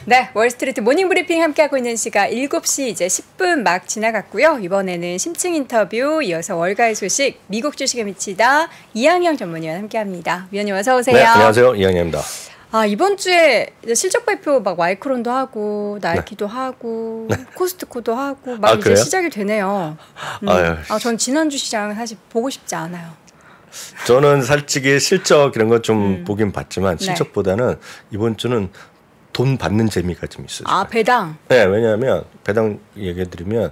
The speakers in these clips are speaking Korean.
네, 월스트리트 모닝브리핑 함께하고 있는 시각 7시 이제 10분 막 지나갔고요. 이번에는 심층 인터뷰 이어서 월가의 소식 미국 주식에 미치다 이항영 전문위원 함께합니다. 위원님 어서 오세요. 네, 안녕하세요. 이항영입니다. 이번 주에 실적 발표 막 마이크론도 하고 나이키도 하고 코스트코도 하고 막 이제 그래요? 시작이 되네요. 전 지난주 시장 사실 보고 싶지 않아요. 저는 솔직히 실적 이런 거 좀 보긴 봤지만 실적보다는 이번 주는 돈 받는 재미가 좀 있어요. 배당. 네, 왜냐하면 배당 얘기해드리면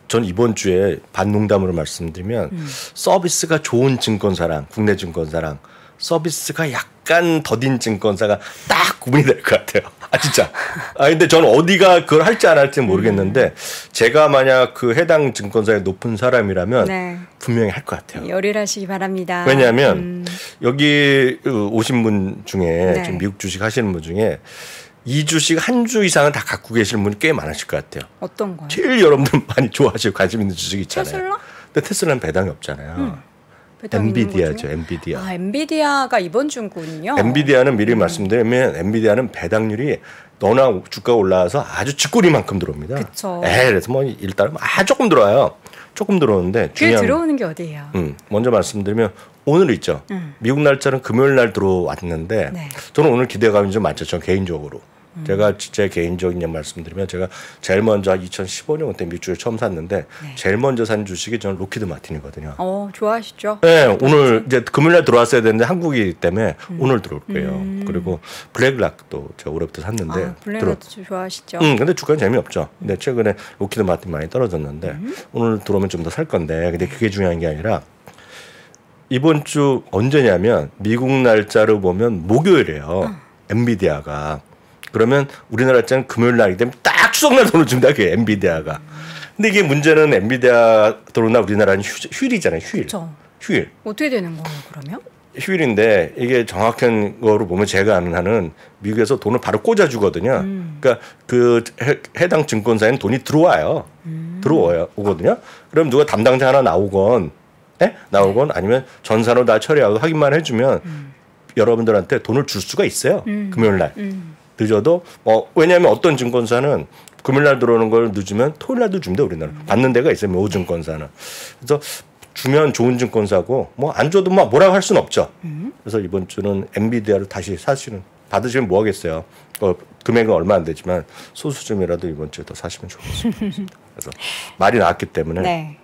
전 이번 주에 반농담으로 말씀드리면 서비스가 좋은 증권사랑 국내 증권사랑 서비스가 약간 더딘 증권사가 딱 구분이 될 것 같아요. 진짜. 근데 저는 어디가 그걸 할지 안 할지 모르겠는데 제가 만약 그 해당 증권사에 높은 사람이라면 분명히 할 것 같아요. 열일하시기 바랍니다. 왜냐하면 여기 오신 분 중에 지금 미국 주식 하시는 분 중에 이 주식 한 주 이상은 다 갖고 계시는 분이 꽤 많으실 것 같아요. 어떤 거요? 제일 여러분들 많이 좋아하시고 관심 있는 주식 있잖아요. 테슬라? 근데 테슬라는 배당이 없잖아요. 엔비디아죠. 엔비디아. 엔비디아가 이번 주군요. 엔비디아는 미리 말씀드리면 엔비디아는 배당률이 너나 주가가 올라와서 아주 쥐꼬리만큼 들어옵니다. 그렇죠. 그래서 뭐 일단 조금 들어와요. 조금 들어오는데 중요한 들어오는 게 어디예요? 먼저 말씀드리면 오늘 있죠. 미국 날짜는 금요일 날 들어왔는데 저는 오늘 기대감이 좀 많죠. 저 개인적으로. 제가 제 개인적인 말씀드리면 제가 제일 먼저 2015년 때 미국주를 처음 샀는데 제일 먼저 산 주식이 저는 로키드 마틴이거든요. 좋아하시죠? 네, 오늘 이제 금요일날 들어왔어야 되는데 한국이기 때문에 오늘 들어올 거예요. 그리고 블랙락도 제가 올해부터 샀는데 블랙락도 좋아하시죠? 근데 주가는 재미없죠. 근데 최근에 로키드 마틴 많이 떨어졌는데 오늘 들어오면 좀 더 살 건데 근데 그게 중요한 게 아니라 이번 주 언제냐면 미국 날짜로 보면 목요일이에요. 엔비디아가. 그러면 우리나라 날짜는 금요일 날이기 때문에 딱 추석날 돈을 준다. 그게 엔비디아가. 근데 이게 문제는 엔비디아 들어오나 우리나라는 휴일이잖아요. 휴일. 그쵸. 휴일. 어떻게 되는 거예요 그러면? 휴일인데 이게 정확한 거로 보면 제가 아는 한은 미국에서 돈을 바로 꽂아주거든요. 그러니까 그 해당 증권사에는 돈이 들어와요. 오거든요. 그럼 누가 담당자 하나 나오건 아니면 전산으로 다 처리하고 확인만 해주면 여러분들한테 돈을 줄 수가 있어요. 금요일 날. 늦어도 왜냐하면 어떤 증권사는 금요일날 들어오는 걸 늦으면 토요일날도 준대 우리나라. 받는 데가 있어요. 모 증권사는. 그래서 주면 좋은 증권사고 안 줘도 뭐라고 할 수는 없죠. 그래서 이번 주는 엔비디아를 다시 받으시면 뭐 하겠어요. 금액은 얼마 안 되지만 소수점이라도 이번 주에 더 사시면 좋겠습니다. 그래서 말이 나왔기 때문에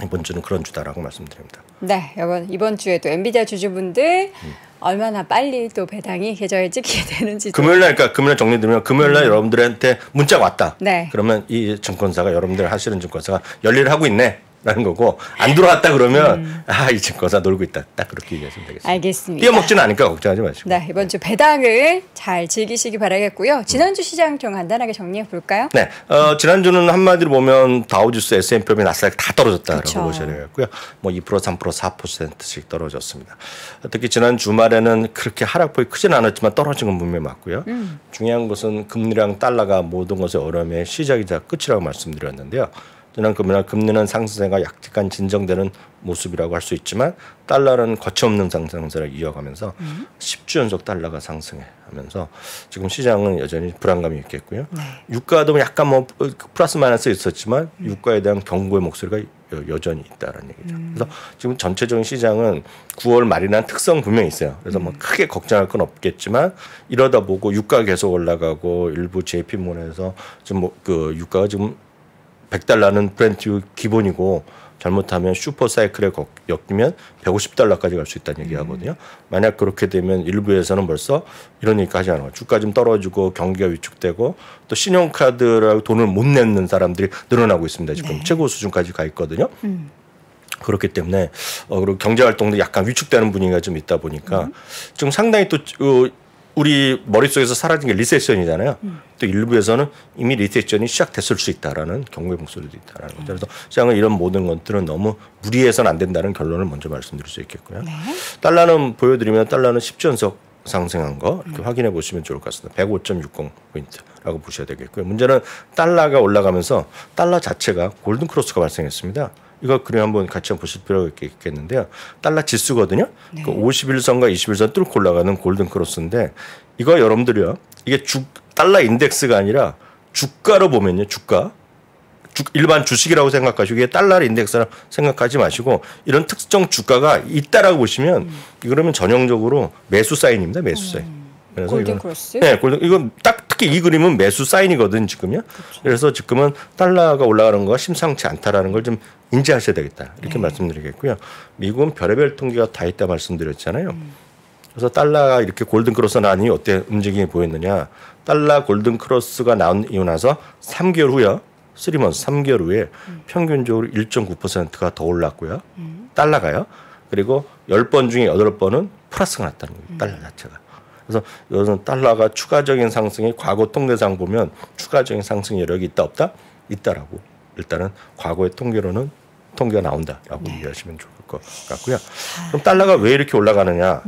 이번 주는 그런 주다라고 말씀드립니다. 네, 여러분 이번 주에도 엔비디아 주주분들 얼마나 빨리 또 배당이 계좌에 찍히게 되는지 금요일날 정리드리면 금요일날 여러분들한테 문자가 왔다. 네. 그러면 이 증권사가 여러분들 하시는 증권사가 열일을 하고 있네. 라는 거고 안 들어왔다 그러면 이 증권사 놀고 있다. 딱 그렇게 얘기하시면 되겠습니다. 알겠습니다. 뛰어먹지는 않으니까 걱정하지 마시고. 네, 이번 주 배당을 잘 즐기시기 바라겠고요. 지난주 시장 좀 간단하게 정리해 볼까요? 네, 지난주는 한마디로 보면 다우지수, S&P, 나스닥 다 떨어졌다라고 보셔야 되겠고요. 2%, 3%, 4%씩 떨어졌습니다. 특히 지난 주말에는 그렇게 하락폭이 크진 않았지만 떨어진 건 분명히 맞고요. 중요한 것은 금리랑 달러가 모든 것의 어려움의 시작이자 끝이라고 말씀드렸는데요. 지난 금요일 금리는 상승세가 약간 진정되는 모습이라고 할 수 있지만 달러는 거침없는 상승세를 이어가면서 10주 연속 달러가 상승하면서 지금 시장은 여전히 불안감이 있겠고요. 유가도 약간 플러스 마이너스 있었지만 유가에 대한 경고의 목소리가 여전히 있다라는 얘기죠. 그래서 지금 전체적인 시장은 9월 말이라는 특성 분명히 있어요. 그래서 크게 걱정할 건 없겠지만 이러다 보고 유가가 계속 올라가고 일부 JP모건에서 지금 유가가 지금 $100는 브렌트 기본이고 잘못하면 슈퍼 사이클에 엮이면 $150까지 갈 수 있다는 얘기하거든요. 만약 그렇게 되면 일부에서는 벌써 이런 얘기까지 하는 거예요. 주가 좀 떨어지고 경기가 위축되고 또 신용카드라고 돈을 못 내는 사람들이 늘어나고 있습니다. 지금 최고 수준까지 가 있거든요. 그렇기 때문에 그리고 경제 활동도 약간 위축되는 분위기가 좀 있다 보니까 지금 상당히 또 우리 머릿속에서 사라진 게 리세션이잖아요. 또 일부에서는 이미 리세션이 시작됐을 수 있다라는 경고의 목소리도 있다라는 거죠. 그래서 시장은 이런 모든 것들은 너무 무리해서는 안 된다는 결론을 먼저 말씀드릴 수 있겠고요. 달러는 보여드리면 달러는 10주 연속 상승한 거 이렇게 확인해 보시면 좋을 것 같습니다. 105.60포인트라고 보셔야 되겠고요. 문제는 달러가 올라가면서 달러 자체가 골든 크로스가 발생했습니다. 이거 그래 한번 같이 보실 필요가 있겠는데요. 달러 지수거든요. 그 51선과 21선 뚫고 올라가는 골든 크로스인데 이거 여러분들이요. 이게 달러 인덱스가 아니라 주가로 보면요. 일반 주식이라고 생각하시고 이게 달러 인덱스라고 생각하지 마시고 이런 특정 주가가 있다라고 보시면 그러면 전형적으로 매수 사인입니다. 매수 사인. 그래서 골든 크로스? 네, 이건 딱 특히 이 그림은 매수 사인이거든 지금요. 그렇죠. 그래서 지금은 달러가 올라가는 거가 심상치 않다라는 걸 좀 인지하셔야 되겠다 이렇게 말씀드리겠고요. 미국은 별의별 통계가 다 있다 말씀드렸잖아요. 그래서 달러가 이렇게 골든 크로스 나니 어때 움직임이 보였느냐? 달러 골든 크로스가 나오고 나서 3개월 후요. 3개월 후에 평균적으로 1.9%가 더 올랐고요. 달러가요. 그리고 10번 중에 8번은 플러스가 났다는 거예요. 달러 자체가. 그래서 이것은 달러가 추가적인 상승이 과거 통계상 보면 추가적인 상승 여력이 있다 없다? 있다라고. 일단은 과거의 통계로는 통계가 나온다라고 이해하시면 좋을 것 같고요. 그럼 달러가 왜 이렇게 올라가느냐?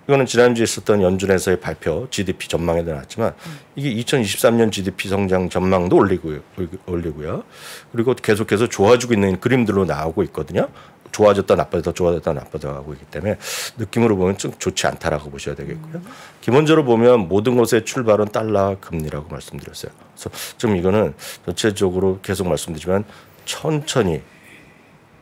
이거는 지난주에 있었던 연준에서의 발표 GDP 전망에도 나왔지만 이게 2023년 GDP 성장 전망도 올리고요. 그리고 계속해서 좋아지고 있는 그림들로 나오고 있거든요. 좋아졌다 나빠졌다 좋아졌다 나빠졌다 하고 있기 때문에 느낌으로 보면 좀 좋지 않다라고 보셔야 되겠고요. 기본적으로 보면 모든 것의 출발은 달러 금리라고 말씀드렸어요. 그래서 좀 이거는 전체적으로 계속 말씀드리지만 천천히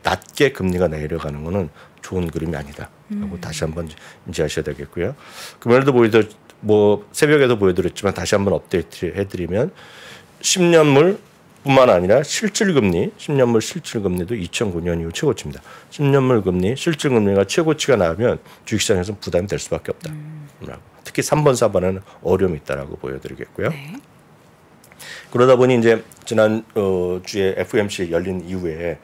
낮게 금리가 내려가는 거는 좋은 그림이 아니다라고 다시 한번 인지하셔야 되겠고요. 금요일도 새벽에도 보여드렸지만 다시 한번 업데이트 해드리면 10년물 뿐만 아니라 실질금리, 10년물 실질금리도 2009년 이후 최고치입니다. 10년물 금리, 실질금리가 최고치가 나오면 주식시장에서는 부담이 될 수밖에 없다. 특히 3번, 4번에는 어려움이 있다라고 보여드리겠고요. 네. 그러다 보니 이제 지난 주에 FOMC 열린 이후에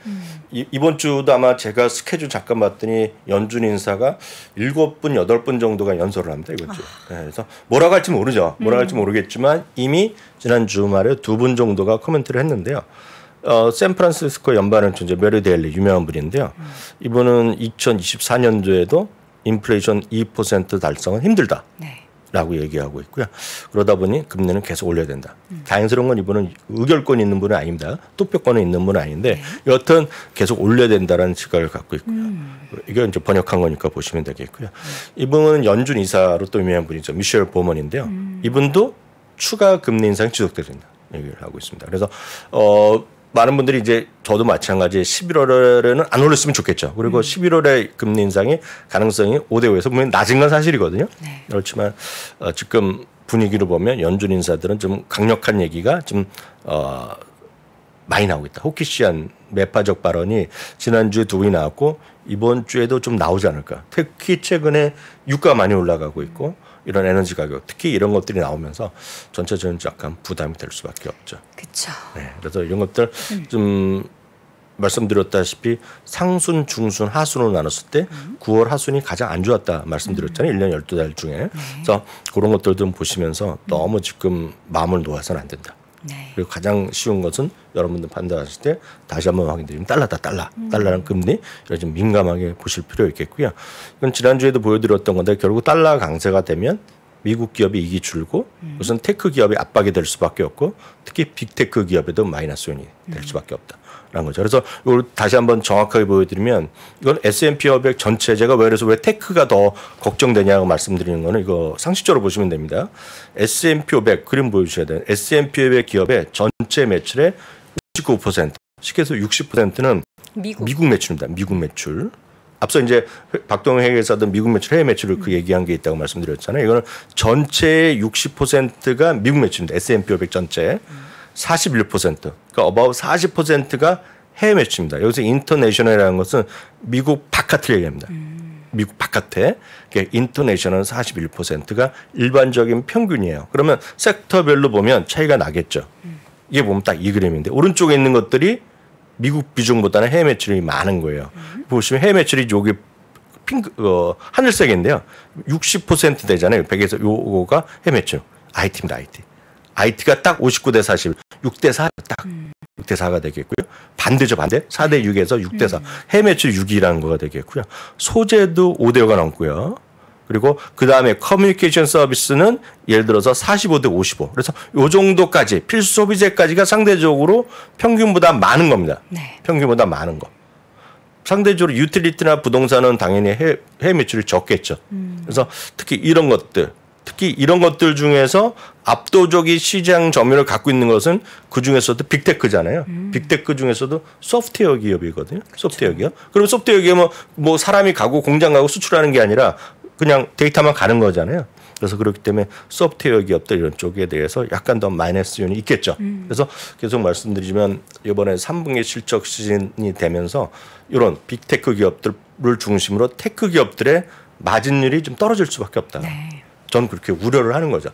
이번 주도 아마 제가 스케줄 잠깐 봤더니 연준 인사가 7분, 8분 정도가 연설을 합니다. 이번 주. 네, 그래서 뭐라고 할지 모르죠. 뭐라고 할지 모르겠지만 이미 지난 주말에 2분 정도가 코멘트를 했는데요. 샌프란시스코 연방은행총 이제 메리 데일리 유명한 분인데요. 이분은 2024년도에도 인플레이션 2% 달성은 힘들다. 네. 라고 얘기하고 있고요. 그러다 보니 금리는 계속 올려야 된다. 다행스러운 건 이분은 의결권이 있는 분은 아닙니다. 투표권이 있는 분은 아닌데 여하튼 계속 올려야 된다라는 시각을 갖고 있고요. 이게 이제 번역한 거니까 보시면 되겠고요. 이분은 연준 이사로 또 유명한 분이죠. 미셸 보먼인데요. 이분도 추가 금리 인상이 지속돼야 된다. 얘기를 하고 있습니다. 그래서 많은 분들이 이제 저도 마찬가지 11월에는 안 올렸으면 좋겠죠. 그리고 11월에 금리 인상이 가능성이 5대5에서 분명히 낮은 건 사실이거든요. 네. 그렇지만 지금 분위기로 보면 연준 인사들은 좀 강력한 얘기가 좀 많이 나오고 있다. 호키시한 매파적 발언이 지난주에 2번이 나왔고 이번 주에도 좀 나오지 않을까. 특히 최근에 유가가 많이 올라가고 있고 이런 에너지 가격, 특히 이런 것들이 나오면서 전체적으로 약간 부담이 될 수밖에 없죠. 그렇죠. 네, 그래서 이런 것들 좀 말씀드렸다시피 상순, 중순, 하순으로 나눴을 때 9월 하순이 가장 안 좋았다 말씀드렸잖아요. 1년 12달 중에. 그래서 그런 것들 좀 보시면서 너무 지금 마음을 놓아서는 안 된다. 네. 그리고 가장 쉬운 것은 여러분들 판단하실 때 다시 한번 확인드리면 달러다 달러. 달러랑 금리 이런 좀 민감하게 보실 필요 있겠고요. 이건 지난주에도 보여드렸던 건데 결국 달러 강세가 되면 미국 기업이 이익이 줄고 우선 테크 기업이 압박이 될 수밖에 없고 특히 빅테크 기업에도 마이너스 요인이 될 수밖에 없다라는 거죠. 그래서 이걸 다시 한번 정확하게 보여드리면 이건 S&P 500 전체 제가 왜 테크가 더 걱정되냐고 말씀드리는 거는 이거 상식적으로 보시면 됩니다. S&P 500 그림 보여주셔야 돼요. S&P 500 기업의 전체 매출의 59% 쉽게 해서 60%는 미국 매출입니다. 미국 매출. 앞서 이제 박동영 회계사도 미국 매출, 해외 매출을 그 얘기한 게 있다고 말씀드렸잖아요. 이거는 전체의 60%가 미국 매출입니다. S&P 500 전체 41%, 그러니까 about 40%가 해외 매출입니다. 여기서 인터내셔널이라는 것은 미국 바깥을 얘기합니다. 미국 바깥에 인터내셔널은 41%가 일반적인 평균이에요. 그러면 섹터별로 보면 차이가 나겠죠. 이게 보면 딱 이 그림인데 오른쪽에 있는 것들이 미국 비중보다는 해외 매출이 많은 거예요. 보시면 해외 매출이 여기 하늘색인데요. 60% 되잖아요. 100에서 요거가 해외 매출. IT입니다. IT. IT가 딱 59대 40, 6대 4 딱 6대 4가 되겠고요. 반대죠, 반대. 4대 6에서 6대 4. 해외 매출 6이라는 거가 되겠고요. 소재도 5대 5가 넘고요. 그리고 그 다음에 커뮤니케이션 서비스는 예를 들어서 45대 55. 그래서 요 정도까지 필수 소비재까지가 상대적으로 평균보다 많은 겁니다. 네. 평균보다 많은 거. 상대적으로 유틸리티나 부동산은 당연히 해외 매출이 적겠죠. 그래서 특히 이런 것들 특히 이런 것들 중에서 압도적인 시장 점유율을 갖고 있는 것은 그 중에서도 빅테크잖아요. 빅테크 중에서도 소프트웨어 기업이거든요. 그렇죠. 소프트웨어 기업. 그럼 소프트웨어 기업은 뭐 사람이 가고 공장 가고 수출하는 게 아니라 그냥 데이터만 가는 거잖아요. 그래서 그렇기 때문에 소프트웨어 기업들 이런 쪽에 대해서 약간 더 마이너스 요인이 있겠죠. 그래서 계속 말씀드리지만 이번에 3분기 실적 시즌이 되면서 이런 빅테크 기업들을 중심으로 테크 기업들의 마진율이 좀 떨어질 수밖에 없다. 네. 저는 그렇게 우려를 하는 거죠.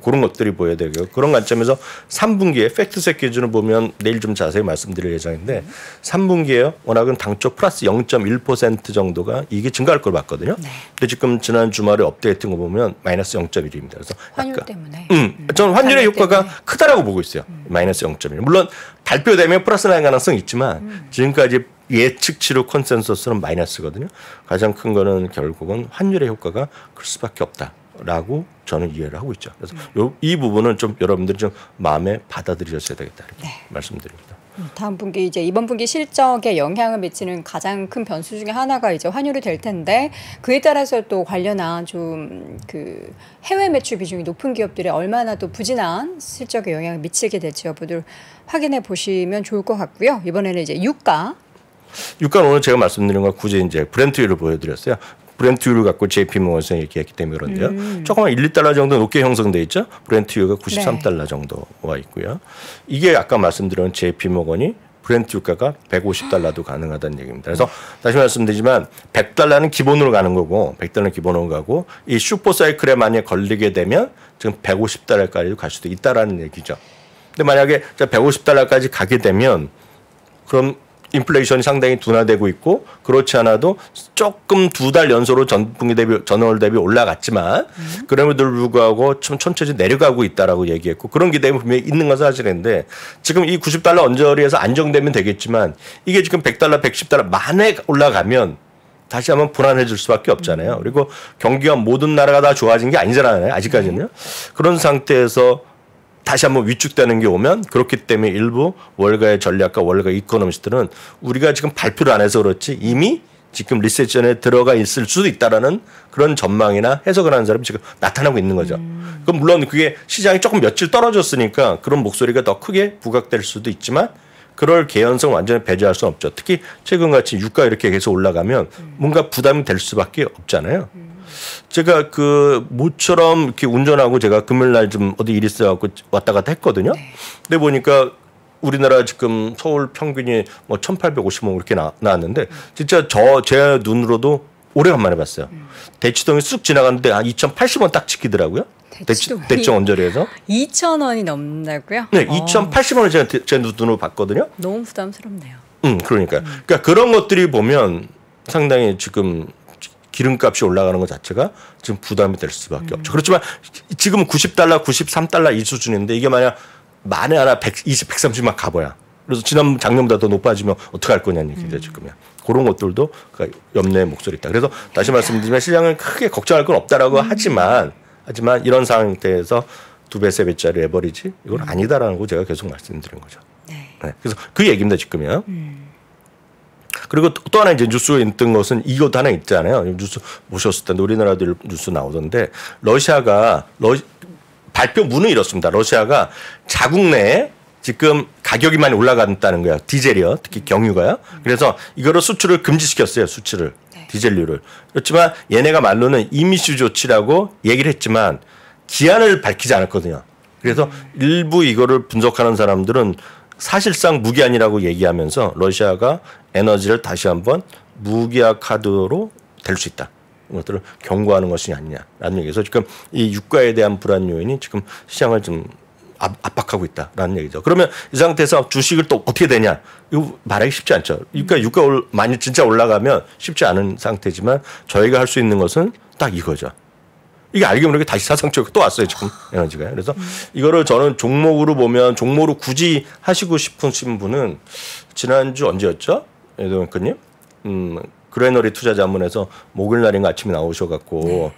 그런 것들이 보여야 되고요. 그런 관점에서 3분기에 팩트셋 기준을 보면 내일 좀 자세히 말씀드릴 예정인데 3분기에요. 워낙은 당초 플러스 0.1% 정도가 이게 증가할 걸 봤거든요. 네. 근데 지금 지난 주말에 업데이트한 거 보면 마이너스 0.1입니다. 그래서 환율 때문에. 저는 환율의 효과가 때문에. 크다라고 보고 있어요. 마이너스 0.1. 물론 발표되면 플러스 나는 가능성이 있지만 지금까지 예측치로 컨센서스는 마이너스거든요. 가장 큰 거는 결국은 환율의 효과가 클 수밖에 없다라고 저는 이해를 하고 있죠. 그래서 이 부분은 좀 여러분들이 좀 마음에 받아들이셔야 되겠다 이렇게 네. 말씀드립니다. 다음 분기 이제 이번 분기 실적에 영향을 미치는 가장 큰 변수 중에 하나가 이제 환율이 될 텐데 그에 따라서 또 관련한 좀 그 해외 매출 비중이 높은 기업들이 얼마나 또 부진한 실적에 영향을 미치게 될지 여부를 확인해 보시면 좋을 것 같고요. 이번에는 이제 유가는 오늘 제가 말씀드린 건 굳이 이제 브렌트율을 보여드렸어요. 브렌트율을 갖고 JP모건에서 얘기했기 때문에 그런데요. 조금만 1, 2달러 정도 높게 형성돼 있죠. 브렌트율가 93달러 정도와 있고요. 이게 아까 말씀드린 JP모건이 브렌트 유가가 150달러도 가능하다는 얘기입니다. 그래서 다시 말씀드리지만 100달러는 기본으로 가는 거고 100달러는 기본으로 가고 이 슈퍼사이클에 만약에 걸리게 되면 지금 150달러까지도 갈 수도 있다라는 얘기죠. 근데 만약에 150달러까지 가게 되면 그럼 인플레이션이 상당히 둔화되고 있고 그렇지 않아도 조금 2달 연속으로 전월 대비 올라갔지만 그럼에도 불구하고 좀 천천히 내려가고 있다라고 얘기했고 그런 기대감이 분명히 있는 건 사실인데 지금 이 90달러 언저리에서 안정되면 되겠지만 이게 지금 100달러, 110달러 만에 올라가면 다시 한번 불안해질 수밖에 없잖아요. 그리고 경기가 모든 나라가 다 좋아진 게 아니잖아요. 아직까지는요. 그런 상태에서 다시 한번 위축되는 게 오면 그렇기 때문에 일부 월가의 전략가 월가 이코노미스트들은 우리가 지금 발표를 안 해서 그렇지 이미 지금 리세션에 들어가 있을 수도 있다라는 그런 전망이나 해석을 하는 사람이 지금 나타나고 있는 거죠. 그럼 물론 그게 시장이 조금 며칠 떨어졌으니까 그런 목소리가 더 크게 부각될 수도 있지만 그럴 개연성 완전히 배제할 수는 없죠. 특히 최근같이 유가 이렇게 계속 올라가면 뭔가 부담이 될 수밖에 없잖아요. 제가 그 모처럼 이렇게 운전하고 제가 금요일 날 좀 어디 일 있어갖고 왔다 갔다 했거든요. 근데 보니까 우리나라 지금 서울 평균이 뭐 1850원 이렇게 나왔는데 진짜 제 눈으로도 오래간만에 봤어요. 대치동이 쑥 지나갔는데 한 2080원 딱 찍히더라고요. 대치동 언저리에서 2,000원이 넘나고요. 네, 2080원을 제가 제 눈으로 봤거든요. 너무 부담스럽네요. 그러니까 그런 것들이 보면 상당히 지금 기름값이 올라가는 것 자체가 지금 부담이 될 수밖에 없죠. 그렇지만 지금은 90달러, 93달러 이 수준인데 이게 만약 만에 하나 120, 130만 가봐야. 그래서 작년보다 더 높아지면 어떻게 할 거냐는 얘기죠, 지금이야. 그런 것들도 염려의 목소리 있다. 그래서 다시 말씀드리면 시장은 크게 걱정할 건 없다라고 하지만 이런 상태에서 2배, 3배짜리 레버리지 이건 아니다라는 거 제가 계속 말씀드린 거죠. 네. 네. 그래서 그 얘기입니다, 지금이요. 그리고 또 하나 이제 뉴스에 있던 것은 이것도 하나 있잖아요. 뉴스 보셨을 텐데 우리나라도 뉴스 나오던데 러시아가 발표문은 이렇습니다. 러시아가 자국 내에 지금 가격이 많이 올라간다는 거야. 디젤이요. 특히 경유가요. 그래서 이거를 수출을 금지시켰어요. 수출을. 디젤류를. 그렇지만 얘네가 말로는 이미슈 조치라고 얘기를 했지만 기한을 밝히지 않았거든요. 그래서 일부 이거를 분석하는 사람들은 사실상 무기한이라고 얘기하면서 러시아가 에너지를 다시 한번 무기화 카드로 될 수 있다. 이것들을 경고하는 것이 아니냐라는 얘기에서 지금 이 유가에 대한 불안 요인이 지금 시장을 좀 압박하고 있다라는 얘기죠. 그러면 이 상태에서 주식을 또 어떻게 되냐? 이거 말하기 쉽지 않죠. 유가 많이 진짜 올라가면 쉽지 않은 상태지만 저희가 할 수 있는 것은 딱 이거죠. 이게 알게 모르게 다시 사상적으로 또 왔어요, 지금 에너지가. 그래서 이거를 저는 종목으로 보면 종목으로 굳이 하시고 싶으신 분은 지난주 언제였죠? 에드원크님? 그레너리 투자자문에서 목요일 날인가 아침에 나오셔갖고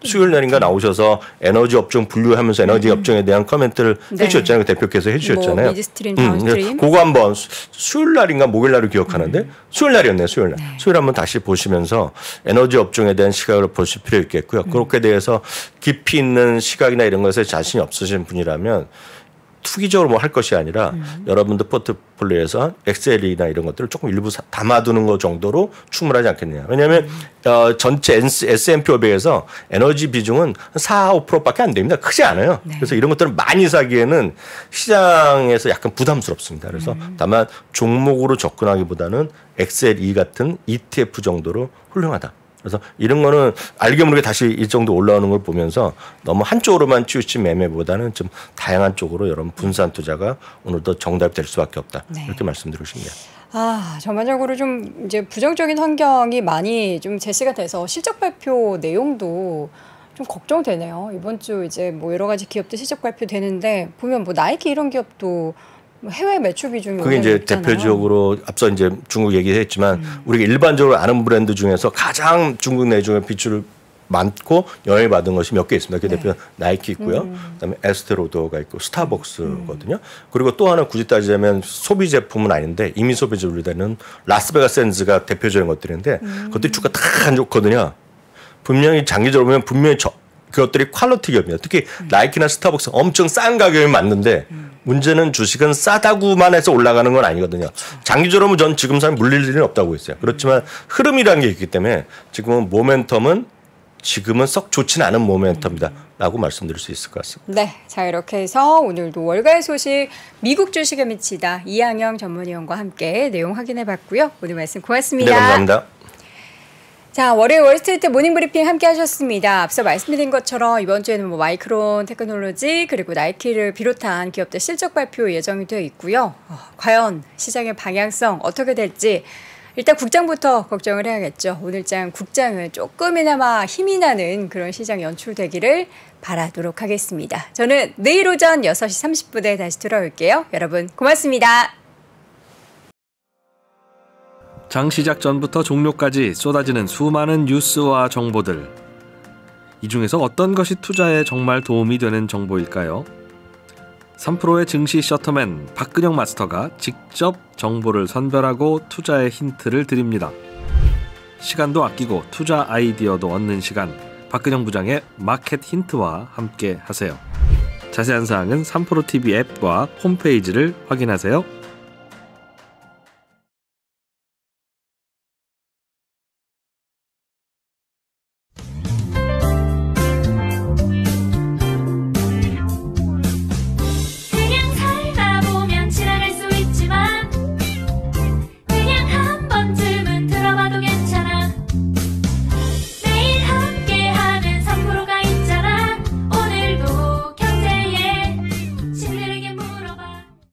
수요일 날인가 나오셔서 에너지 업종 분류하면서 에너지 업종에 대한 코멘트를 해주셨잖아요. 대표께서 해주셨잖아요. 뭐 미드스트림, 다운스트림. 그거 한번 수요일 날인가 목요일 날을 기억하는데 수요일 날이었네요. 수요일 날. 수요일 한번 다시 보시면서 에너지 업종에 대한 시각을 보실 필요 있겠고요. 그렇게 대해서 깊이 있는 시각이나 이런 것에 자신이 없으신 분이라면 투기적으로 뭐 할 것이 아니라 여러분들 포트폴리오에서 엑셀이나 이런 것들을 조금 일부 담아두는 것 정도로 충분하지 않겠느냐. 왜냐하면 전체 S&P 500에서 에너지 비중은 4, 5%밖에 안 됩니다. 크지 않아요. 그래서 이런 것들을 많이 사기에는 시장에서 약간 부담스럽습니다. 그래서 다만 종목으로 접근하기보다는 XLE 같은 ETF 정도로 훌륭하다. 그래서 이런 거는 알게 모르게 다시 이 정도 올라오는 걸 보면서 너무 한쪽으로만 치우친 매매보다는 좀 다양한 쪽으로 여러분 분산 투자가 오늘도 정답이 될 수밖에 없다. 이렇게 말씀드리고 싶네요. 전반적으로 좀 이제 부정적인 환경이 많이 좀 제시가 돼서 실적 발표 내용도 좀 걱정되네요. 이번 주 이제 뭐 여러 가지 기업들 실적 발표되는데 보면 뭐 나이키 이런 기업도 해외 매출 비중이 그게 이제 높잖아요. 대표적으로 앞서 이제 중국 얘기했지만 우리가 일반적으로 아는 브랜드 중에서 가장 중국 내중에 비출을 많고 영향을 받은 것이 몇 개 있습니다. 그 대표 나이키 있고요. 그다음에 에스테로더가 있고 스타벅스거든요. 그리고 또 하나 굳이 따지자면 소비 제품은 아닌데 이미 소비재 분류되는 라스베가스 샌즈가 대표적인 것들인데 그것들이 주가 다 안 좋거든요. 분명히 장기적으로 보면 분명히 그것들이 퀄리티 기업입니다. 특히 나이키나 스타벅스 엄청 싼 가격이 맞는데 문제는 주식은 싸다고만 해서 올라가는 건 아니거든요. 장기적으로 전 지금 사람 물릴 일은 없다고 했어요. 그렇지만 흐름이라는 게 있기 때문에 지금은 모멘텀은 지금은 썩 좋지는 않은 모멘텀이다라고 말씀드릴 수 있을 것 같습니다. 네, 자 이렇게 해서 오늘도 월가의 소식 미국 주식에 미치다 이항영 전문위원과 함께 내용 확인해봤고요. 오늘 말씀 고맙습니다. 네, 감사합니다. 자, 월요일 월스트리트 모닝브리핑 함께 하셨습니다. 앞서 말씀드린 것처럼 이번 주에는 뭐 마이크론 테크놀로지 그리고 나이키를 비롯한 기업들 실적 발표 예정이 되어 있고요. 과연 시장의 방향성 어떻게 될지 일단 국장부터 걱정을 해야겠죠. 오늘장 국장은 조금이나마 힘이 나는 그런 시장 연출되기를 바라도록 하겠습니다. 저는 내일 오전 6시 30분에 다시 돌아올게요. 여러분 고맙습니다. 장 시작 전부터 종료까지 쏟아지는 수많은 뉴스와 정보들. 이 중에서 어떤 것이 투자에 정말 도움이 되는 정보일까요? 3프로의 증시 셔터맨 박근영 마스터가 직접 정보를 선별하고 투자의 힌트를 드립니다. 시간도 아끼고 투자 아이디어도 얻는 시간, 박근영 부장의 마켓 힌트와 함께 하세요. 자세한 사항은 3프로 TV 앱과 홈페이지를 확인하세요.